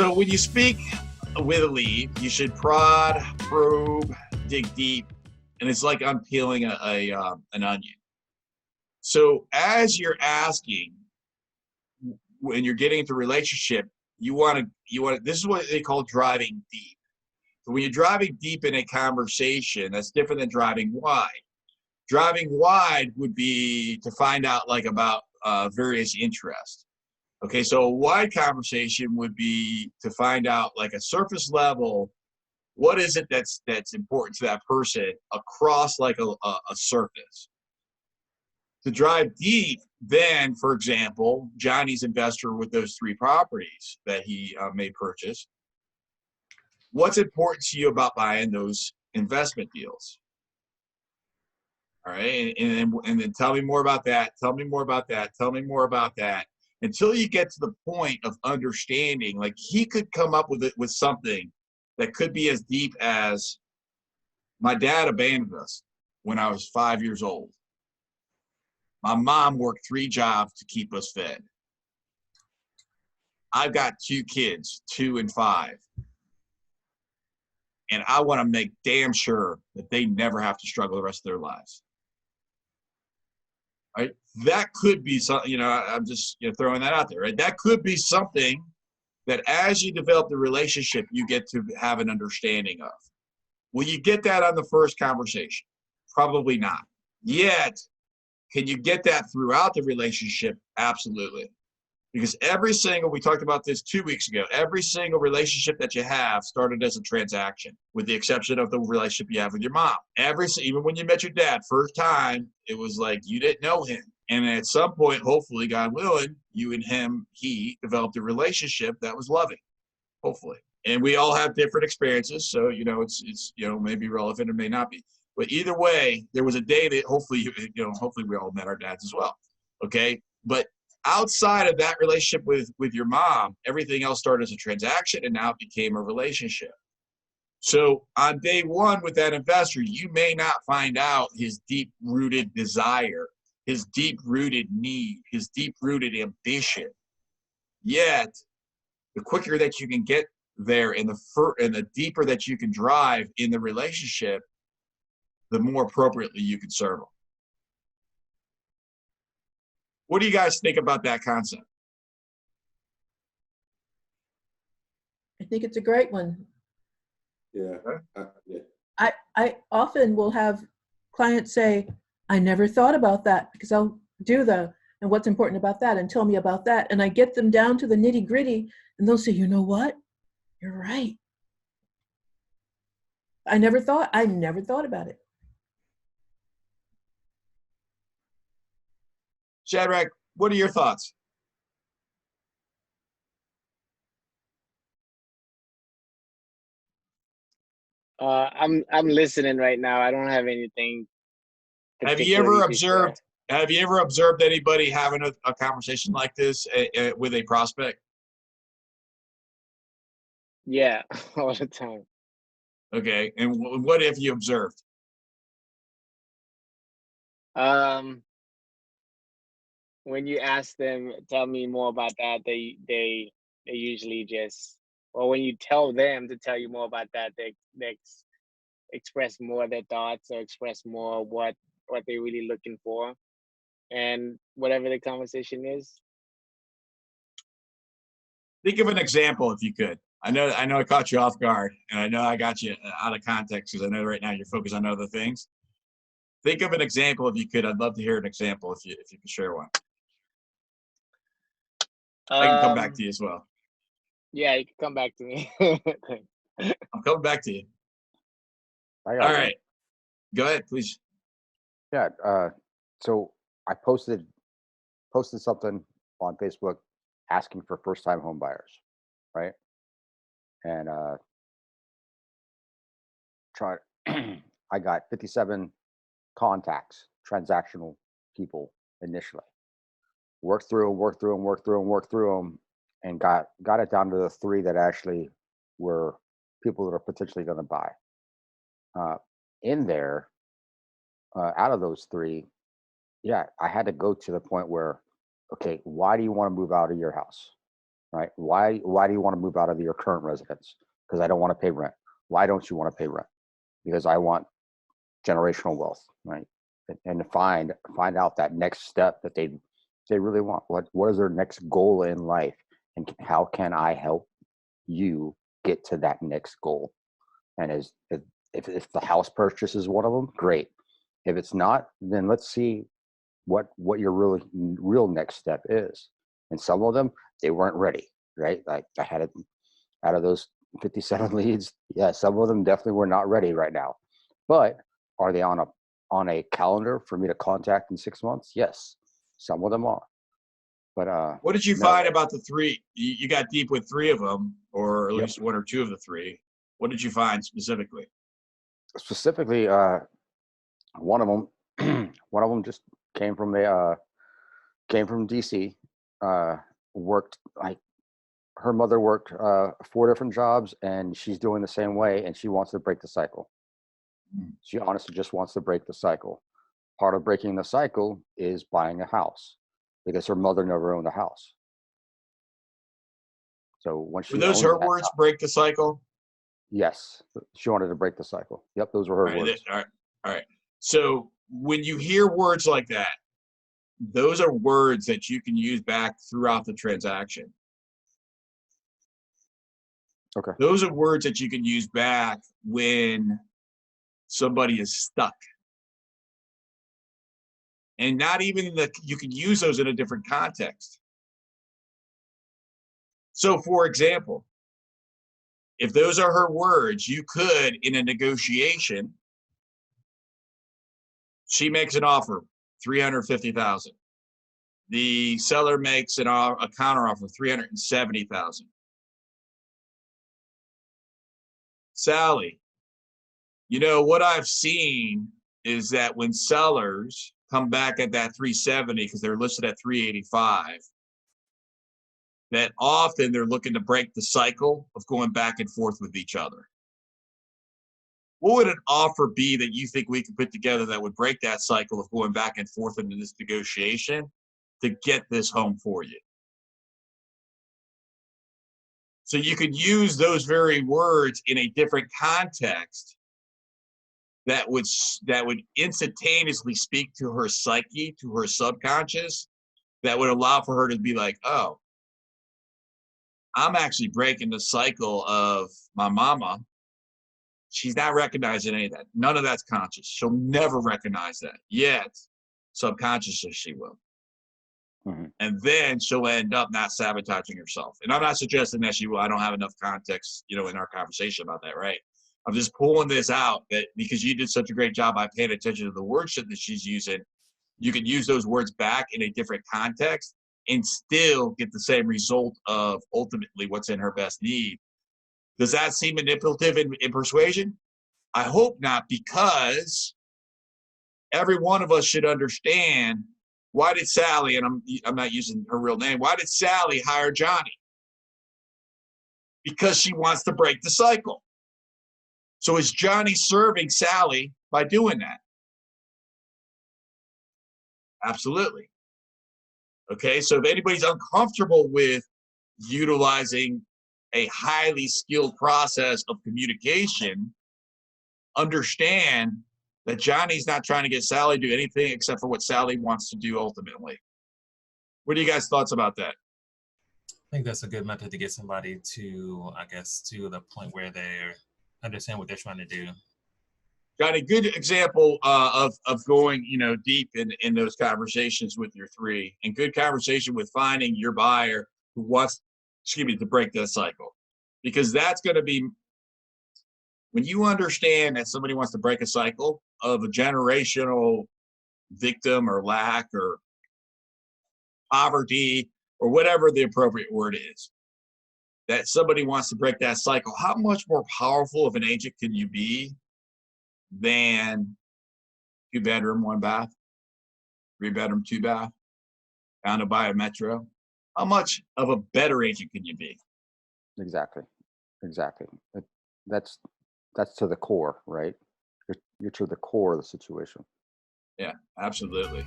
So when you speak with a lead, you should prod, probe, dig deep, and it's like unpeeling an onion. So as you're asking, when you're getting into a relationship, you want to. This is what they call driving deep. So when you're driving deep in a conversation, that's different than driving wide. Driving wide would be to find out like about various interests. Okay, so a wide conversation would be to find out like a surface level, what is it that's important to that person across like a surface. To drive deep, then, for example, Johnny's investor with those 3 properties that he may purchase. What's important to you about buying those investment deals? All right, and then tell me more about that. Tell me more about that. Tell me more about that. Until you get to the point of understanding, like he could come up with something that could be as deep as, my dad abandoned us when I was 5 years old. My mom worked 3 jobs to keep us fed. I've got 2 kids, 2 and 5. And I want to make damn sure that they never have to struggle the rest of their lives. Right? That could be something, I'm just throwing that out there, right? That could be something that as you develop the relationship, you get to have an understanding of. Will you get that on the first conversation? Probably not. Yet, can you get that throughout the relationship? Absolutely. Because we talked about this 2 weeks ago, every single relationship that you have started as a transaction, with the exception of the relationship you have with your mom. Even when you met your dad, first time, it was like you didn't know him. And at some point, hopefully, God willing, you and he developed a relationship that was loving, hopefully. And we all have different experiences, so, it's may be relevant or may not be. But either way, there was a day that hopefully we all met our dads as well, okay? But outside of that relationship with your mom, everything else started as a transaction, and now it became a relationship. So on day one with that investor, you may not find out his deep-rooted desire, his deep-rooted need, his deep-rooted ambition. Yet, the quicker that you can get there and the deeper that you can drive in the relationship, the more appropriately you can serve them. What do you guys think about that concept? I think it's a great one. Yeah. I often will have clients say, I never thought about that, because I'll do and what's important about that, and tell me about that. And I get them down to the nitty gritty, and they'll say, you know what? You're right. I never thought about it. Shadrach, what are your thoughts? I'm listening right now. I don't have anything. Have you ever observed anybody having a conversation like this with a prospect? Yeah, all the time. Okay, and what have you observed? When you ask them, tell me more about that, they usually just, or when you tell them to tell you more about that, they express more of their thoughts, or express more what they're really looking for, and whatever the conversation is. Think of an example if you could. I know I caught you off guard, and I know I got you out of context because I know right now you're focused on other things. Think of an example if you could. I'd love to hear an example if you could share one. I can come back to you as well. Yeah, you can come back to me. I'm coming back to you. All right. Go ahead, please. Yeah. So I posted something on Facebook asking for first-time home buyers, right? And I got 57 contacts, transactional people initially. Worked through them, and got it down to the 3 that actually were people that are potentially going to buy. In there, out of those 3, yeah, I had to go to the point where, okay, why do you want to move out of your house? right? Why do you want to move out of your current residence? Because I don't want to pay rent. Why don't you want to pay rent? Because I want generational wealth, right? And to find out that next step that they really want. What is their next goal in life, and how can I help you get to that next goal? And if the house purchase is one of them, great. If it's not, then let's see what your real next step is. And some of them, they weren't ready, right? Like I had it out of those 57 leads. Yeah, some of them definitely were not ready right now. But are they on a calendar for me to contact in 6 months? Yes, some of them are. But what did you no. find about the three? You got deep with three of them, or at Yep. least one or two of the three. What did you find specifically? Specifically, one of them just came from DC. Worked like her mother worked 4 different jobs, and she's doing the same way, and she wants to break the cycle. She honestly just wants to break the cycle. Part of breaking the cycle is buying a house, because her mother never owned a house. So when she Were those owns her that words? house, Break the cycle. yes, she wanted to break the cycle. Yep, those were her All right, words. all right. So when you hear words like that, those are words that you can use back throughout the transaction. Okay. Those are words that you can use back when somebody is stuck. And not even that you can use those in a different context. So for example, if those are her words, you could, in a negotiation, she makes an offer, $350,000. The seller makes a counter offer, $370,000. Sally, you know what I've seen is that when sellers come back at that 370 because they're listed at 385, that often they're looking to break the cycle of going back and forth with each other. What would an offer be that you think we could put together that would break that cycle of going back and forth into this negotiation to get this home for you? So you could use those very words in a different context that would instantaneously speak to her psyche, to her subconscious, that would allow for her to be like, oh, I'm actually breaking the cycle of my mama. She's not recognizing any of that. None of that's conscious. She'll never recognize that. Yet, subconsciously, she will. Mm-hmm. And then she'll end up not sabotaging herself. And I'm not suggesting that she will. I don't have enough context, in our conversation about that, right? I'm just pulling this out that because you did such a great job by paying attention to the words that she's using, you can use those words back in a different context and still get the same result of ultimately what's in her best need. Does that seem manipulative in persuasion? I hope not, because every one of us should understand, why did Sally, and I'm not using her real name, why did Sally hire Johnny? Because she wants to break the cycle. So is Johnny serving Sally by doing that? Absolutely. Okay, so if anybody's uncomfortable with utilizing a highly skilled process of communication, understand that Johnny's not trying to get Sally to do anything except for what Sally wants to do ultimately. What are you guys' thoughts about that? I think that's a good method to get somebody to, I guess, to the point where they understand what they're trying to do. Johnny, good example of going, deep in those conversations with your three, and good conversation with finding your buyer who wants, to break that cycle. Because that's going to be, when you understand that somebody wants to break a cycle of a generational victim or lack or poverty or whatever the appropriate word is, that somebody wants to break that cycle, how much more powerful of an agent can you be than 2-bedroom, 1-bath, 3-bedroom, 2-bath, founded by a metro? How much of a better agent can you be? Exactly. That's to the core, right? You're to the core of the situation. Yeah, absolutely.